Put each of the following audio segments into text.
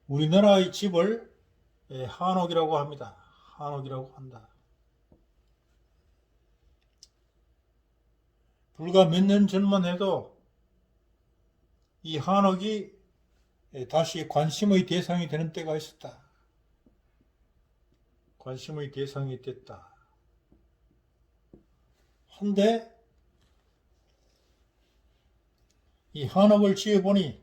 우리나라의 집을 한옥이라고 합니다. 한옥이라고 한다. 불과 몇 년 전만 해도 이 한옥이 다시 관심의 대상이 되는 때가 있었다. 관심의 대상이 됐다. 한데 이 한옥을 지어보니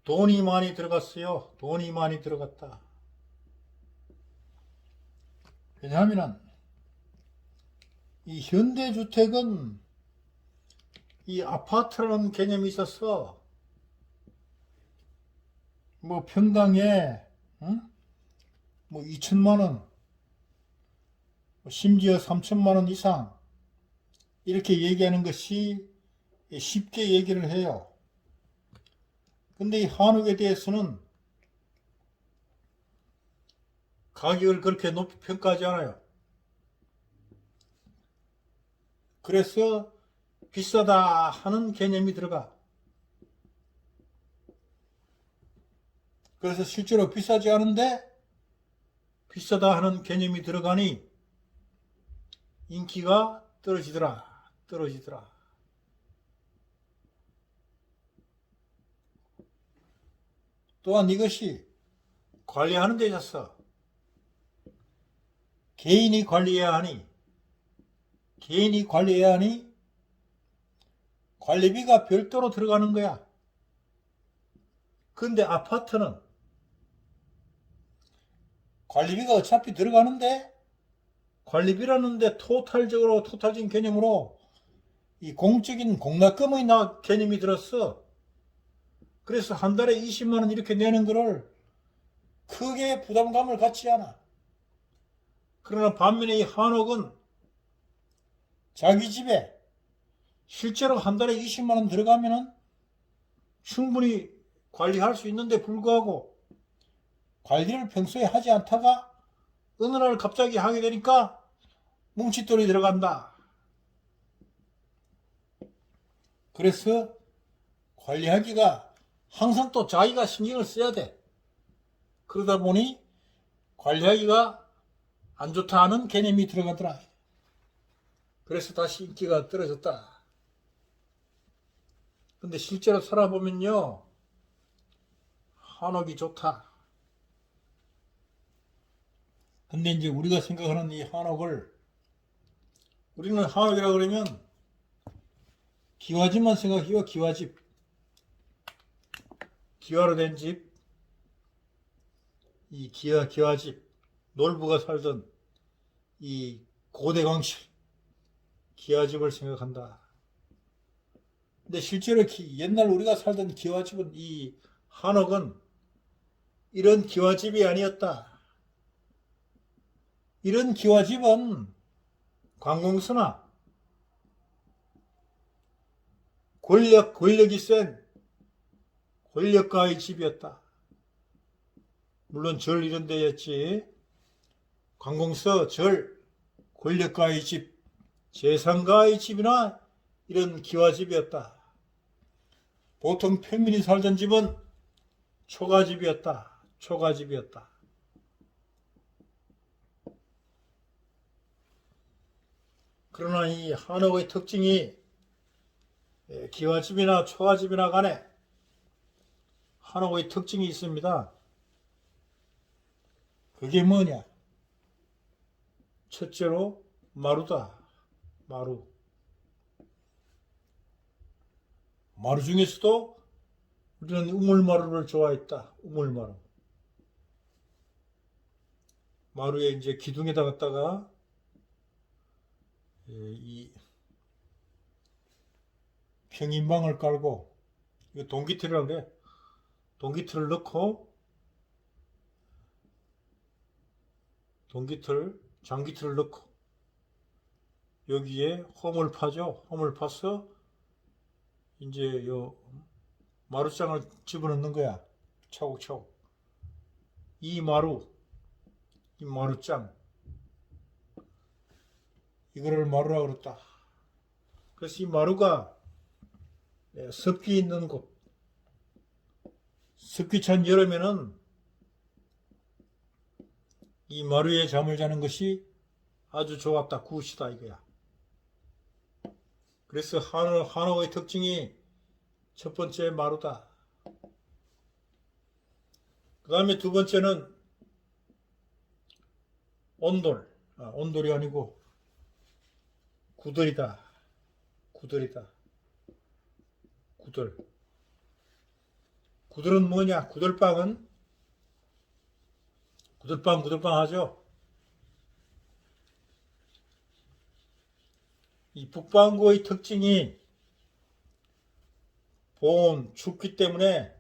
돈이 많이 들어갔어요. 돈이 많이 들어갔다. 왜냐하면 이 현대주택은 이 아파트라는 개념이 있어서 뭐 평당에 뭐 2천만 원, 심지어 3천만 원 이상 이렇게 얘기하는 것이 쉽게 얘기를 해요. 근데 이 한옥에 대해서는 가격을 그렇게 높이 평가하지 않아요. 그래서 비싸다 하는 개념이 들어가. 그래서 실제로 비싸지 않은데 비싸다 하는 개념이 들어가니 인기가 떨어지더라. 또한 이것이 관리하는 데 있어서 개인이 관리해야 하니 관리비가 별도로 들어가는 거야. 근데 아파트는 관리비가 어차피 들어가는데 관리비라는데 토탈적인 개념으로 이 공적인 공납금의 개념이 들었어. 그래서 한 달에 20만 원 이렇게 내는 거를 크게 부담감을 갖지 않아. 그러나 반면에 이 한옥은 자기 집에 실제로 한 달에 20만 원 들어가면은 충분히 관리할 수 있는데 불구하고 관리를 평소에 하지 않다가 어느 날 갑자기 하게 되니까 뭉칫돈이 들어간다. 그래서 관리하기가 항상 또 자기가 신경을 써야 돼. 그러다 보니 관리하기가 안 좋다 하는 개념이 들어가더라. 그래서 다시 인기가 떨어졌다. 근데 실제로 살아보면요, 한옥이 좋다. 근데 이제 우리가 생각하는 이 한옥을, 우리는 한옥이라 그러면 기와집만 생각해요. 기와집. 기와로 된 집. 이 기와집. 놀부가 살던 이 고대광실. 기와집을 생각한다. 근데 실제로 옛날 우리가 살던 기와집은 이 한옥은 이런 기와집이 아니었다. 이런 기와집은 관공서나 권력이 센 권력가의 집이었다. 물론 절 이런 데였지. 관공서, 절, 권력가의 집, 재상가의 집이나 이런 기와집이었다. 보통 평민이 살던 집은 초가집이었다. 그러나 이 한옥의 특징이 기와집이나 초가집이나 간에 한옥의 특징이 있습니다. 그게 뭐냐? 첫째로 마루다. 마루 중에서도 우리는 우물마루를 좋아했다. 우물마루. 마루에 이제 기둥에다 갖다가 이 평인방을 깔고, 이거 동기틀이라고 그래. 동기틀을 넣고, 장기틀을 넣고, 여기에 홈을 파죠. 홈을 파서 이제 요 마루장을 집어넣는 거야. 차곡차곡. 이 마루장, 이거를 마루라고 그랬다. 그래서 이 마루가 습기 있는 곳, 습기 찬 여름에는 이 마루에 잠을 자는 것이 아주 좋았다, 굿이다 이거야. 그래서 한옥의 특징이 첫 번째 마루다. 그 다음에 두 번째는 온돌. 온돌이 아니고 구들이다. 구들이다. 구들. 구들은 뭐냐? 구들방은 구들방 하죠. 이 북반구의 특징이 보온, 춥기 때문에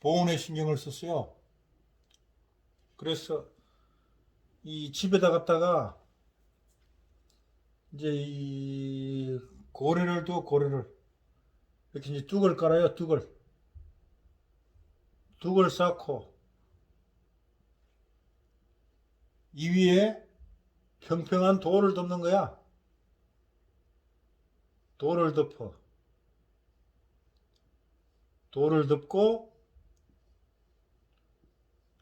보온에 신경을 썼어요. 그래서 이 집에다 갖다가 이제 이 고래를 이렇게 이제 뚝을 깔아요. 뚝을 쌓고 이 위에 평평한 돌을 덮는 거야. 돌을 덮고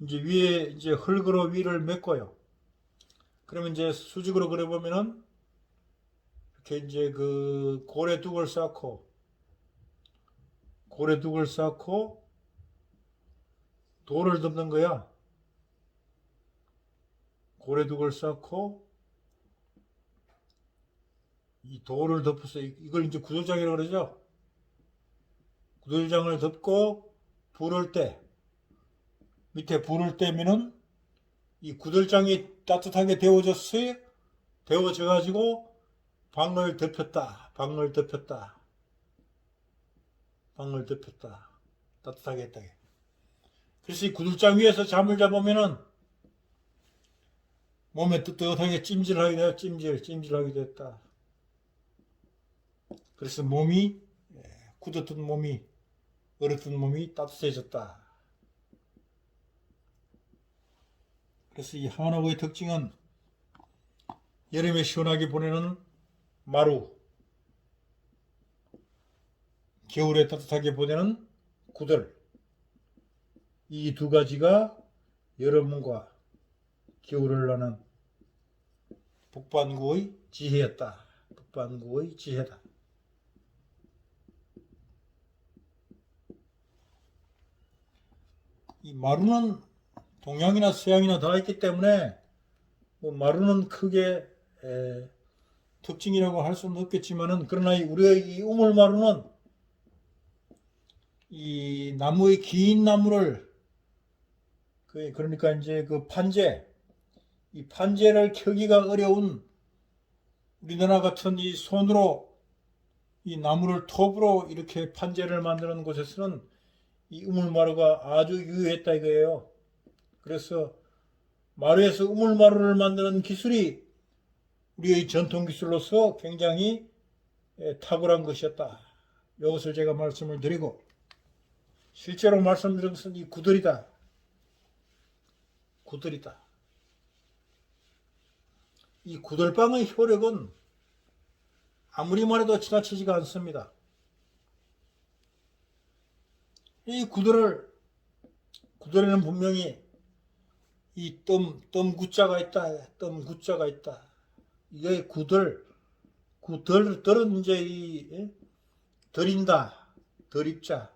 이제 위에 이제 흙으로 위를 메꿔요. 그러면 이제 수직으로 그려보면은 이렇게 이제 그 고래둑을 쌓고 돌을 덮는 거야. 고래둑을 쌓고 이 돌을 덮어서 이걸 이제 구들장이라고 그러죠. 구들장을 덮고 밑에 불을 떼면은 이 구들장이 따뜻하게 데워졌어요. 데워져 가지고 방을 덮였다. 따뜻하게 했다. 그래서 이 구들장 위에서 잠을 자보면은 몸에 뜨뜻하게 찜질하게 돼요. 찜질하게 됐다. 그래서 굳었던 몸이, 얼었던 몸이 따뜻해졌다. 그래서 이 한옥의 특징은 여름에 시원하게 보내는 마루, 겨울에 따뜻하게 보내는 구들, 이 두 가지가 여름과 겨울을 나는 북반구의 지혜였다. 북반구의 지혜다. 이 마루는 동양이나 서양이나 다 있기 때문에 뭐 마루는 크게 특징이라고 할 수는 없겠지만은, 그러나 우리의 이 우물마루는 이 나무의 긴 나무를 그러니까 이제 그 이 판재를 켜기가 어려운 우리나라 같은 이 손으로 이 나무를 톱으로 이렇게 판재를 만드는 곳에서는 이 우물마루가 아주 유효했다 이거예요. 그래서 마루에서 우물마루를 만드는 기술이 우리의 전통 기술로서 굉장히 탁월한 것이었다. 이것을 제가 말씀을 드리고, 실제로 말씀드린 것은 이 구들이다. 이 구들방의 효력은 아무리 말해도 지나치지가 않습니다. 이 구들에는 분명히 이 구자가 있다. 이게 구들은 이제 이 덜인다. 덜입자.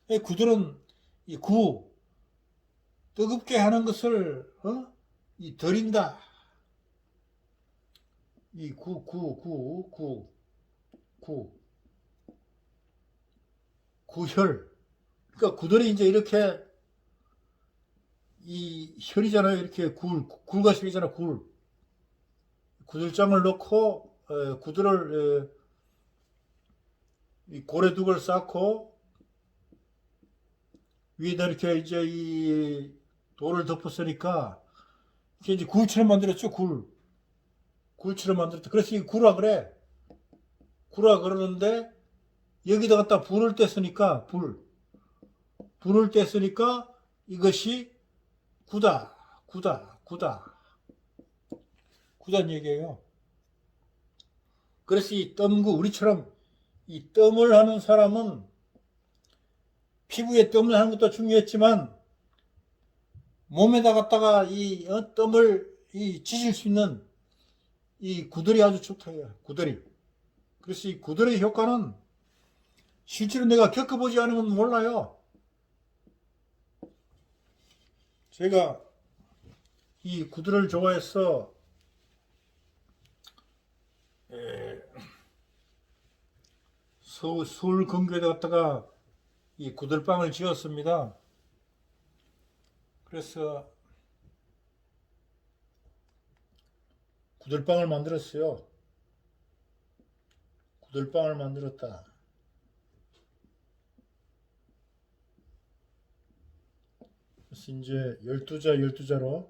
이 구들은 이 뜨겁게 하는 것을 이 덜인다. 이 구혈. 그러니까 구들이 이제 이렇게 이 혈이잖아요. 이렇게 굴과실이잖아. 구들장을 넣고 구들을 이 고래둑을 쌓고 위에다 이렇게 이제 이 돌을 덮었으니까 이게 이제 굴처럼 만들었죠. 굴처럼 만들었다. 그래서 이 구라 그러는데 여기다 갖다 불을 뗐으니까 이것이 구다는 얘기예요. 그래서 이 우리처럼 이 뜸을 하는 사람은 피부에 뜸을 하는 것도 중요했지만 몸에다 갖다가 이 뜸을 지질 수 있는 이 구들이 아주 좋다. 구들이. 그래서 이 구들의 효과는 실제로 내가 겪어보지 않으면 몰라요. 제가 이 구들을 좋아해서 서울 근교에다 갖다가 이 구들방을 지었습니다. 그래서 구들방을 만들었어요. 구들방을 만들었다. 그래서 이제 12자로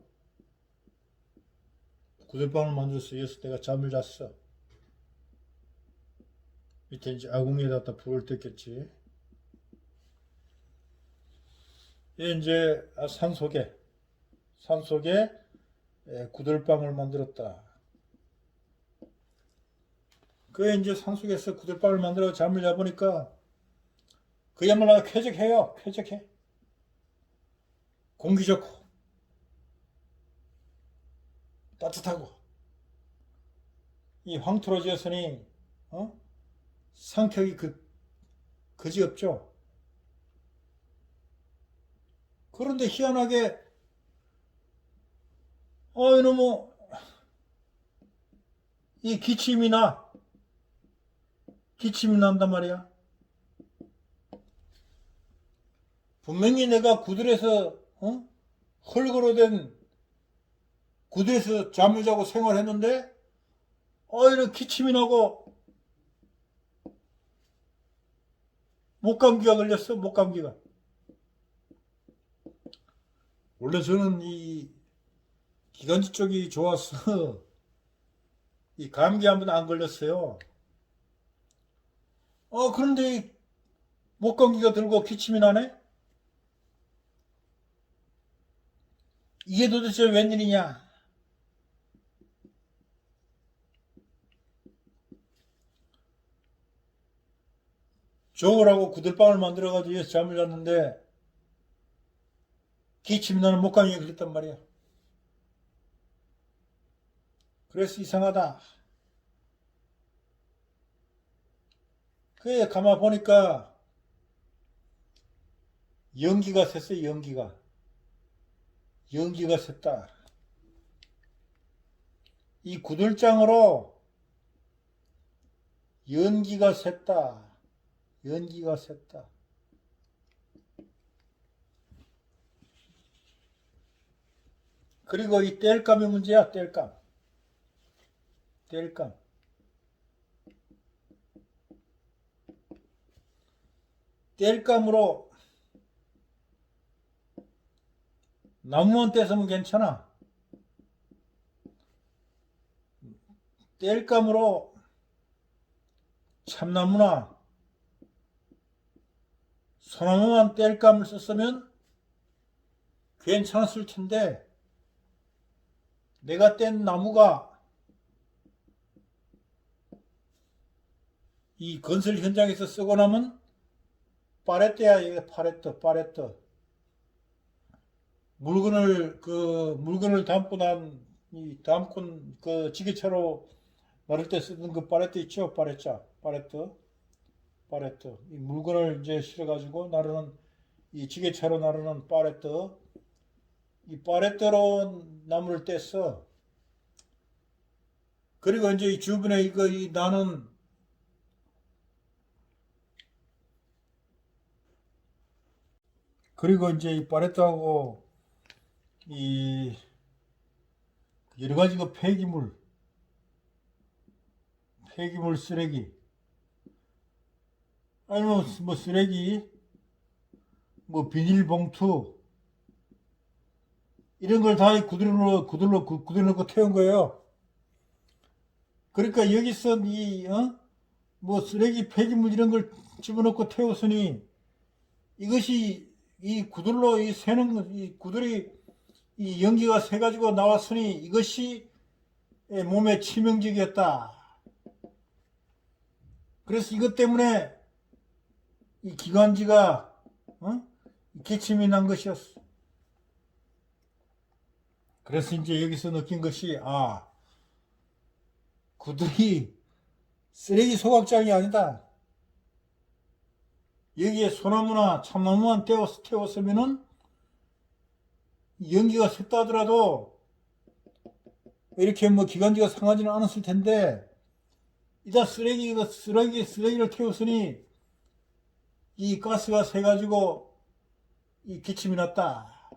구들방을 만들었어요. 그래서 내가 잠을 잤어. 밑에 이제 아궁이에다 갖다 불을 뗐겠지. 이제 산속에 구들방을 만들었다. 그에 이제 산속에서 구들방을 만들어 잠을 자보니까 그야말로 쾌적해요. 쾌적해. 공기 좋고 따뜻하고 이 황토로 지었으니 상쾌하기 그지없죠. 그런데 희한하게 이놈의 이 기침이 난단 말이야. 분명히 내가 구들에서 흙으로 된 구들에서 잠을 자고 생활했는데 이렇게 기침이 나고 목감기가 걸렸어. 목감기가. 원래 저는 이 기관지 쪽이 좋아서 이 감기 한 번 안 걸렸어요. 그런데 목감기가 들고 기침이 나네? 이게 도대체 웬일이냐? 좋으라고 구들방을 만들어가지고 여기서 잠을 잤는데 기침이 나는 목감기가 걸렸단 말이야. 그래서 이상하다. 그래 가만 보니까 연기가 샜어요. 연기가 샜다. 이 구들장으로 연기가 샜다. 그리고 이 땔감이 문제야. 땔감으로 나무만 떼서면 괜찮아. 땔감으로 참나무나 소나무만 땔감을 썼으면 괜찮았을 텐데 내가 뗀 나무가 이 건설 현장에서 쓰고 나면 파레트야. 이게 파레트. 물건을 담고 그 지게차로 나를 때 쓰던 그 파레트 있죠? 파레트. 이 물건을 이제 실어가지고 나르는 이 지게차로 나르는 파레트. 이 파레트로 나무를 뗐어. 그리고 이제 이 주변에 나는 그리고 이제 이 파레트하고 이 여러 가지 그 폐기물 쓰레기 아니면 뭐 쓰레기 뭐 비닐봉투 이런 걸 다 구들러 놓고 태운 거예요. 그러니까 여기서 뭐 쓰레기 폐기물 이런 걸 집어넣고 태웠으니 이것이 이 구들로 이 구들이 이 연기가 새 가지고 나왔으니 이것이 몸에 치명적이었다. 그래서 이것 때문에 이 기관지가 기침이 난 것이었어. 그래서 이제 여기서 느낀 것이 구들이 쓰레기 소각장이 아니다. 여기에 소나무나 참나무만 태웠으면은 연기가 샜다 하더라도 이렇게 뭐 기관지가 상하지는 않았을 텐데 이다 쓰레기를 태웠으니 이 가스가 새가지고 이 기침이 났다.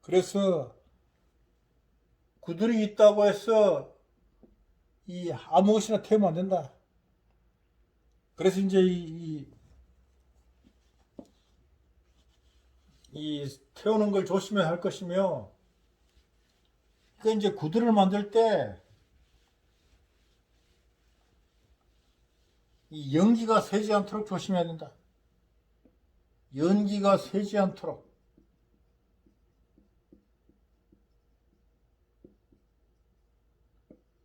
그래서 구들이 있다고 해서 이 아무것이나 태우면 안 된다. 그래서 이제 이 태우는 걸 조심해야 할 것이며, 그러니까 이제 구들을 만들 때 이 연기가 새지 않도록 조심해야 된다. 연기가 새지 않도록.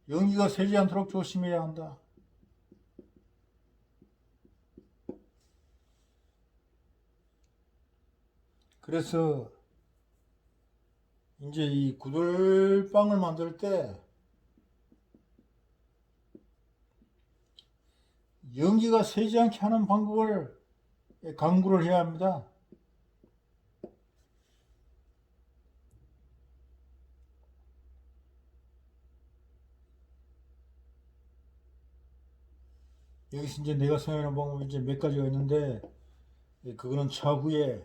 연기가 새지 않도록 조심해야 한다. 그래서 이제 이 구들빵을 만들 때 연기가 새지 않게 하는 방법을 강구를 해야 합니다. 여기서 이제 내가 사용하는 방법이 이제 몇 가지가 있는데, 그거는 차후에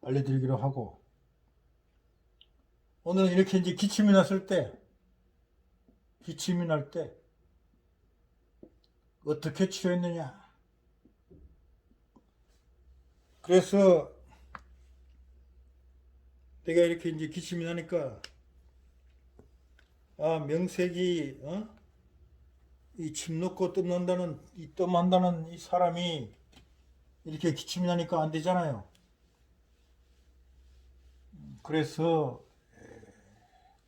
알려드리기로 하고, 오늘은 이렇게 이제 기침이 날 때 어떻게 치료했느냐. 그래서 내가 이렇게 이제 기침이 나니까 명색이 이 침 놓고 뜸난다는 이 사람이 이렇게 기침이 나니까 안 되잖아요. 그래서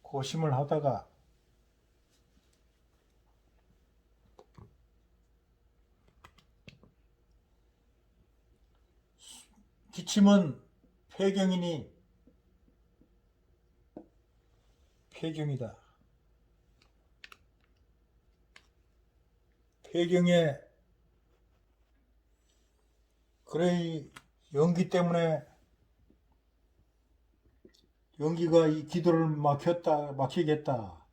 고심을 하다가 기침은 폐경이다. 폐경에 그래 연기 때문에 연기가 이 기도를 막히겠다.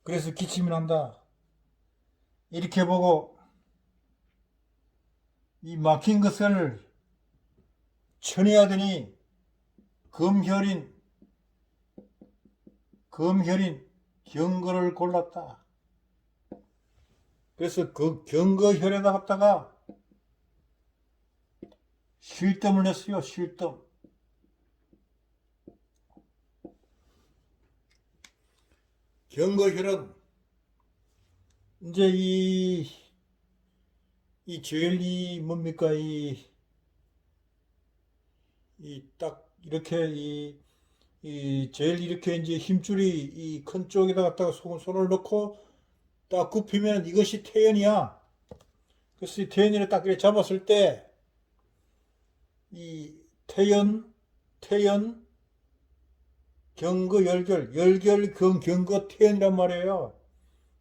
그래서 기침이 난다. 이렇게 보고 이 막힌 것을 쳐내야되니 검혈인 경거를 골랐다. 그래서 그 경거혈에다 갖다가 쉴뜸을 냈어요. 쉴뜸. 경거혈은 이제 이 제일 뭡니까 딱 이렇게 제일 이렇게 이제 힘줄이 이 큰 쪽에다 갖다가 손을 넣고 딱 굽히면 이것이 태연이야. 그래서 이 태연이를 딱 이렇게 잡았을 때 이 태연, 경거, 열결, 경거, 태연이란 말이에요.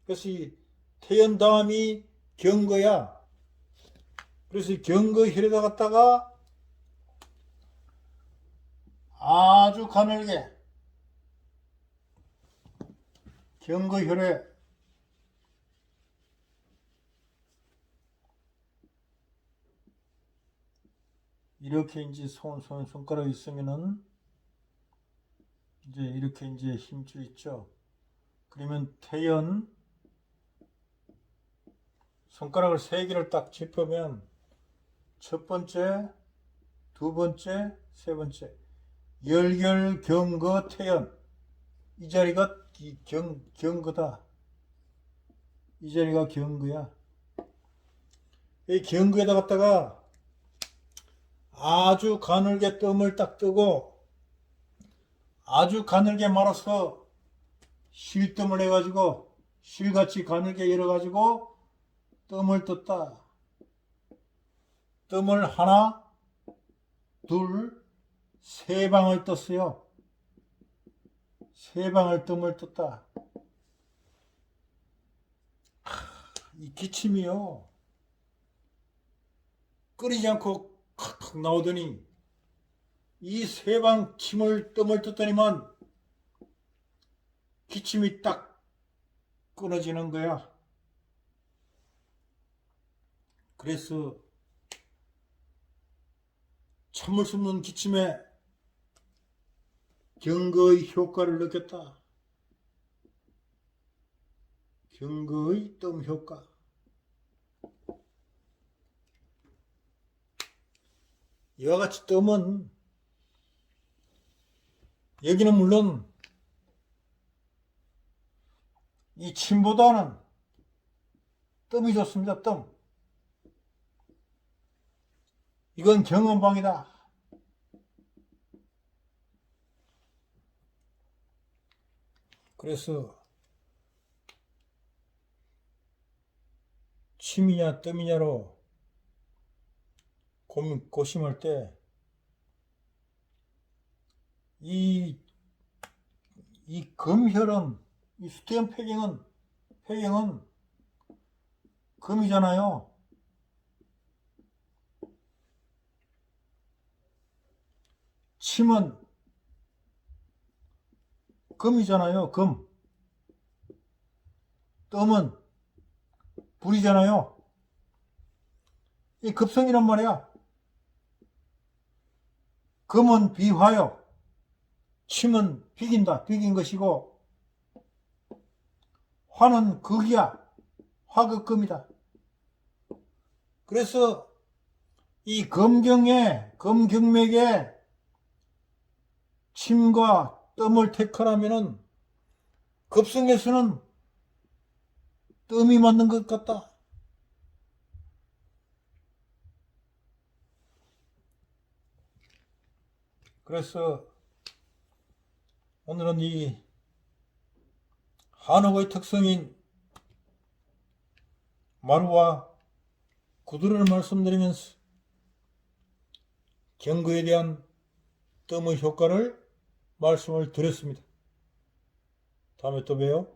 그래서 이 태연 다음이 경거야. 그래서 이 경거혈에다 갖다가 아주 가늘게 경거혈에 이렇게 이제 손가락이 있으면은 이제 이렇게 이제 힘줄 있죠. 그러면 태연 손가락을 3개를 딱 짚으면 첫 번째, 두 번째, 세 번째 열결 경거 태연 이 자리가 경거다. 이 자리가 경거야. 이 경거에다 갖다가 아주 가늘게 뜸을 딱 뜨고 아주 가늘게 말아서 실뜸을 해가지고 실같이 가늘게 열어가지고 뜸을 떴다. 뜸을 하나, 둘, 세 방을 떴어요. 세 방을 뜸을 떴다. 이 기침이요. 끓이지 않고 칵칵 나오더니 이 세 방 침을 뜸을 떴더니만 기침이 딱 끊어지는 거야. 그래서 참을 수 없는 기침에 경거의 효과를 느꼈다. 경거의 뜸 효과. 이와 같이 뜸은 여기는 물론 이 침보다는 뜸이 좋습니다. 뜸. 이건 경험방이다. 그래서 침이냐 뜸이냐로 고심할 때 이 금혈은 이 수태염 폐경은 금이잖아요. 침은 금이잖아요. 금. 뜸은 불이잖아요. 이 급성이란 말이야. 금은 비화요. 침은 비긴다. 비긴 것이고 화는 극이야. 화극금이다. 그래서 이 금경맥에 침과 뜸을 택하라면은 급성에서는 뜸이 맞는 것 같다. 그래서 오늘은 이 한옥의 특성인 마루와 구두를 말씀드리면서 경거에 대한 뜸의 효과를 말씀을 드렸습니다. 다음에 또 봬요.